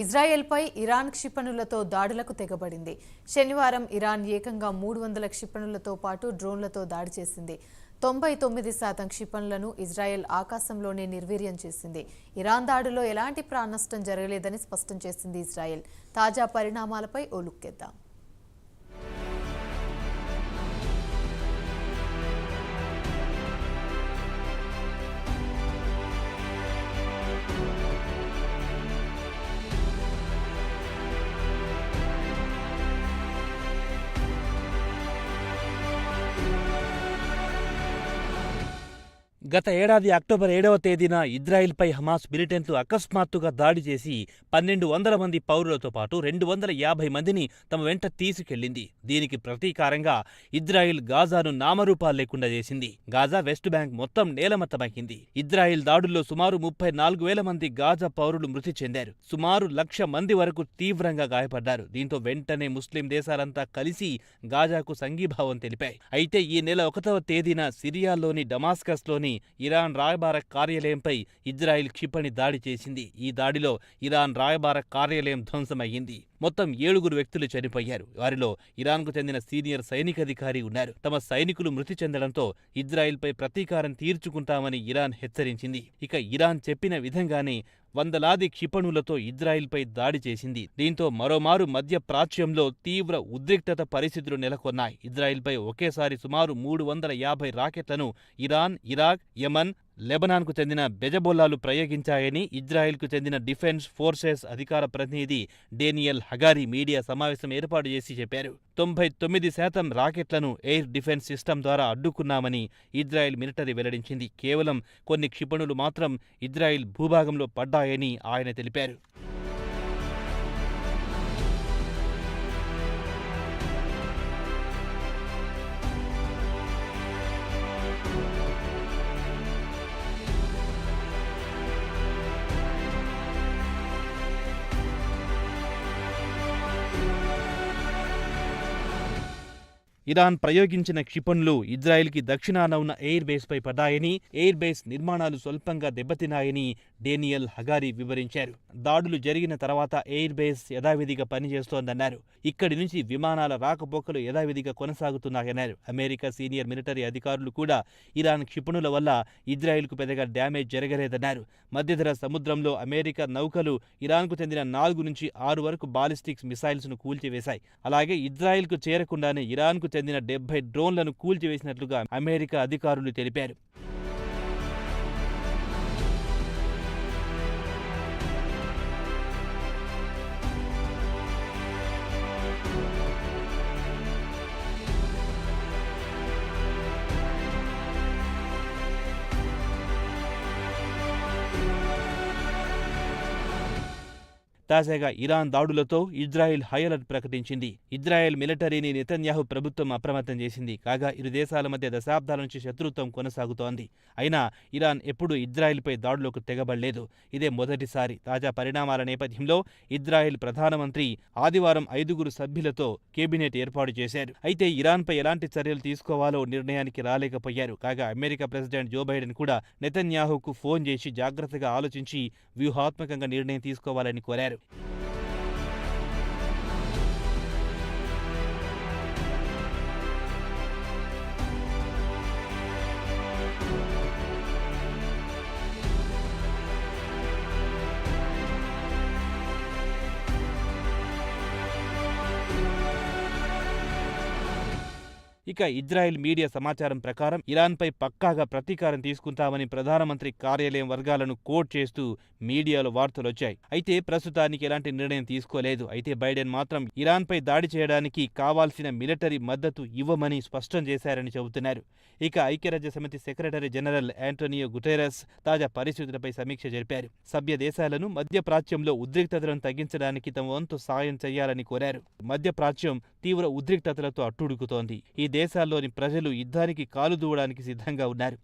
ఇజ్రాయెల్పై Iran క్షిపణులతో దాడులకు తెగబడింది. శనివారం Iran ఏకంగా 300 క్షిపణులతో పాటు డ్రోన్లతో దాడి చేసింది. 99% క్షిపణులను ఇజ్రాయెల్ ఆకాశంలోనే నిర్వీర్యం చేసింది. ఇరాన్ దాడిలో ఎలాంటి ప్రాణనష్టం జరగలేదని స్పష్టం చేసింది ఇజ్రాయెల్. తాజా పరిణామాలపై ఓ లుక్కేద్దాం. గత ఏడాది అక్టోబర్ 7వ తేదీన ఇజ్రాయిల్పై హమాస్ మిలిటెంట్లు అకస్మాత్తుగా దాడి చేసి 1200 మంది పౌరులతో పాటు 250 మందిని తమ వెంట తీసుకెళ్లింది. దీనికి ప్రతీకారంగా ఇజ్రాయిల్ గాజాను నామరూపాలు లేకుండా చేసింది. గాజా వెస్ట్ బ్యాంక్ మొత్తం నేలమట్టమైంది. ఇజ్రాయిల్ దాడుల్లో సుమారు 34,000 మంది గాజా పౌరులు మృతి చెందారు. సుమారు 1,00,000 మంది వరకు తీవ్రంగా గాయపడ్డారు. దీంతో వెంటనే ముస్లిం దేశాలంతా కలిసి గాజాకు సంఘీభావం తెలిపాయి. అయితే ఈ నెల 1వ తేదీన సిరియాలోని డమాస్కస్లోని ఇరాన్ రాయబార కార్యాలయంపై ఇజ్రాయిల్ క్షిపణి దాడి చేసింది. ఈ దాడిలో ఇరాన్ రాయబార కార్యాలయం ధ్వంసమయ్యింది. మొత్తం 7 వ్యక్తులు చనిపోయారు. వారిలో ఇరాన్కు చెందిన సీనియర్ సైనికాధికారి ఉన్నారు. తమ సైనికులు మృతి చెందడంతో ఇజ్రాయిల్పై ప్రతీకారం తీర్చుకుంటామని ఇరాన్ హెచ్చరించింది. ఇక ఇరాన్ చెప్పిన విధంగానే వందలాది క్షిపణులతో ఇజ్రాయిల్పై దాడి చేసింది. దీంతో మరోమారు మధ్య ప్రాచ్యంలో తీవ్ర ఉద్రిక్తత పరిస్థితులు నెలకొన్నాయి. ఇజ్రాయిల్పై ఒకేసారి సుమారు 350 రాకెట్లను ఇరాన్, ఇరాక్, యమన్, లెబనాన్కు చెందిన బెజబొల్లాలు ప్రయోగించాయని ఇజ్రాయిల్కు చెందిన డిఫెన్స్ ఫోర్సెస్ అధికార ప్రతినిధి డేనియల్ హగారీ మీడియా సమావేశం ఏర్పాటు చేసి చెప్పారు. 99% రాకెట్లను ఎయిర్ డిఫెన్స్ సిస్టమ్ ద్వారా అడ్డుకున్నామని ఇజ్రాయిల్ మిలిటరీ వెల్లడించింది. కేవలం కొన్ని క్షిపణులు మాత్రం ఇజ్రాయిల్ భూభాగంలో పడ్డాయని ఆయన తెలిపారు. ఇరాన్ ప్రయోగించిన క్షిపణులు ఇజ్రాయెల్కి దక్షిణాన ఉన్న ఎయిర్ బేస్పై పడ్డాయని, ఎయిర్ బేస్ నిర్మాణాలు స్వల్పంగా దెబ్బతిన్నాయని డేనియల్ హగారీ వివరించారు. దాడులు జరిగిన తర్వాత ఎయిర్ బేస్ యథావిధిగా పనిచేస్తోందన్నారు. ఇక్కడి నుంచి విమానాల రాకపోకలు యథావిధిగా కొనసాగుతున్నాయన్నారు. అమెరికా సీనియర్ మిలిటరీ అధికారులు కూడా ఇరాన్ క్షిపణుల వల్ల ఇజ్రాయెల్కు పెద్దగా డ్యామేజ్ జరగలేదన్నారు. మధ్యధరా సముద్రంలో అమెరికా నౌకలు ఇరాన్కు చెందిన 4 నుంచి 6 వరకు బాలిస్టిక్స్ మిసైల్స్ను కూల్చివేశాయి. అలాగే ఇజ్రాయెల్కు చేరకుండానే ఇరాన్కు చెందిన 70 డ్రోన్లను కూల్చివేసినట్లుగా అమెరికా అధికారులు తెలిపారు. తాజాగా ఇరాన్ దాడులతో ఇజ్రాయెల్ హై అలర్ట్ ప్రకటించింది. ఇజ్రాయెల్ మిలిటరీని నెతన్యాహు ప్రభుత్వం అప్రమత్తం చేసింది. కాగా ఇరు దేశాల మధ్య దశాబ్దాల నుంచి శత్రుత్వం కొనసాగుతోంది. అయినా ఇరాన్ ఎప్పుడూ ఇజ్రాయెల్పై దాడులకు తెగబడలేదు. ఇదే మొదటిసారి. తాజా పరిణామాల నేపథ్యంలో ఇజ్రాయెల్ ప్రధానమంత్రి ఆదివారం 5 సభ్యులతో కేబినెట్ ఏర్పాటు చేశారు. అయితే ఇరాన్పై ఎలాంటి చర్యలు తీసుకోవాలో నిర్ణయానికి రాలేకపోయారు. కాగా అమెరికా ప్రెసిడెంట్ జో బైడెన్ కూడా నెతన్యాహుకు ఫోన్ చేసి జాగ్రత్తగా ఆలోచించి వ్యూహాత్మకంగా నిర్ణయం తీసుకోవాలని కోరారు. ఇక ఇజ్రాయెల్ మీడియా సమాచారం ప్రకారం ఇరాన్పై పక్కాగా ప్రతీకారం తీసుకుంటామని ప్రధానమంత్రి కార్యాలయం వర్గాలను కోట్ చేస్తూ మీడియాలో వార్తలొచ్చాయి. అయితే ప్రస్తుతానికి ఎలాంటి నిర్ణయం తీసుకోలేదు. అయితే బైడెన్ మాత్రం ఇరాన్పై దాడి చేయడానికి కావాల్సిన మిలిటరీ మద్దతు ఇవ్వమని స్పష్టం చేశారని చెబుతున్నారు. ఇక ఐక్యరాజ్యసమితి సెక్రటరీ జనరల్ యాంటోనియో గుటెరస్ తాజా పరిస్థితులపై సమీక్ష జరిపారు. సభ్య దేశాలను మధ్యప్రాచ్యంలో ఉద్రిక్తతలను తగ్గించడానికి తమ వంతు సాయం చేయాలని కోరారు. మధ్యప్రాచ్యం తీవ్ర ఉద్రిక్తతలతో అట్టుడుకుతోంది. ఈ దేశాల్లోని ప్రజలు యుద్ధానికి కాలు దూవడానికి సిద్ధంగా ఉన్నారు.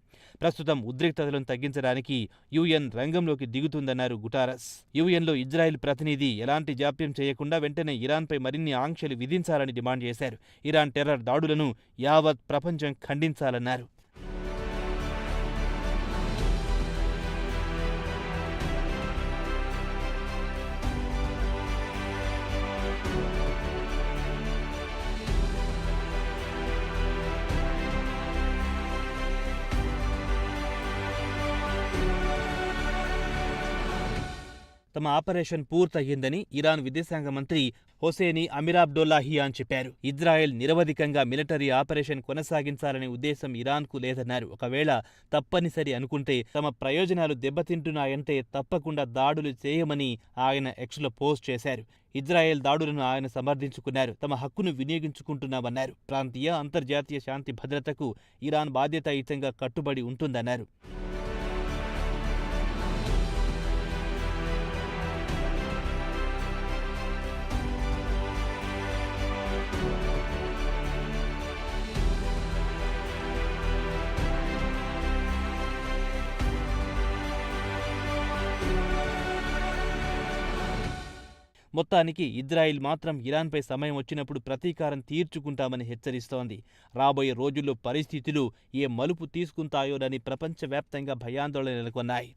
ప్రస్తుతం ఉద్రిక్తతలను తగ్గించడానికి యుఎన్ రంగంలోకి దిగుతుందన్నారు గుటారస్. యుఎన్లో ఇజ్రాయెల్ ప్రతినిధి ఎలాంటి జాప్యం చేయకుండా వెంటనే ఇరాన్పై మరిన్ని ఆంక్షలు విధించాలని డిమాండ్ చేశారు. ఇరాన్ టెర్రర్ దాడులను యావత్ ప్రపంచం ఖండించాలన్నారు. తమ ఆపరేషన్ పూర్తయ్యిందని ఇరాన్ విదేశాంగ మంత్రి హొసేని అమిరాబ్డోల్లాహియాన్ చెప్పారు. ఇజ్రాయెల్ నిరవధికంగా మిలిటరీ ఆపరేషన్ కొనసాగించాలనే ఉద్దేశం ఇరాన్కు లేదన్నారు. ఒకవేళ తప్పనిసరి అనుకుంటే తమ ప్రయోజనాలు దెబ్బతింటున్నాయంటే తప్పకుండా దాడులు చేయమని ఆయన ఎక్స్లో పోస్ట్ చేశారు. ఇజ్రాయెల్ దాడులను ఆయన సమర్థించుకున్నారు. తమ హక్కును వినియోగించుకుంటున్నామన్నారు. ప్రాంతీయ, అంతర్జాతీయ శాంతి భద్రతకు ఇరాన్ బాధ్యతాయుతంగా కట్టుబడి ఉంటుందన్నారు. మొత్తానికి ఇజ్రాయిల్ మాత్రం ఇరాన్పై సమయం వచ్చినప్పుడు ప్రతీకారం తీర్చుకుంటామని హెచ్చరిస్తోంది. రాబోయే రోజుల్లో పరిస్థితులు ఏ మలుపు తీసుకుంటాయోనని ప్రపంచవ్యాప్తంగా భయాందోళన నెలకొన్నాయి.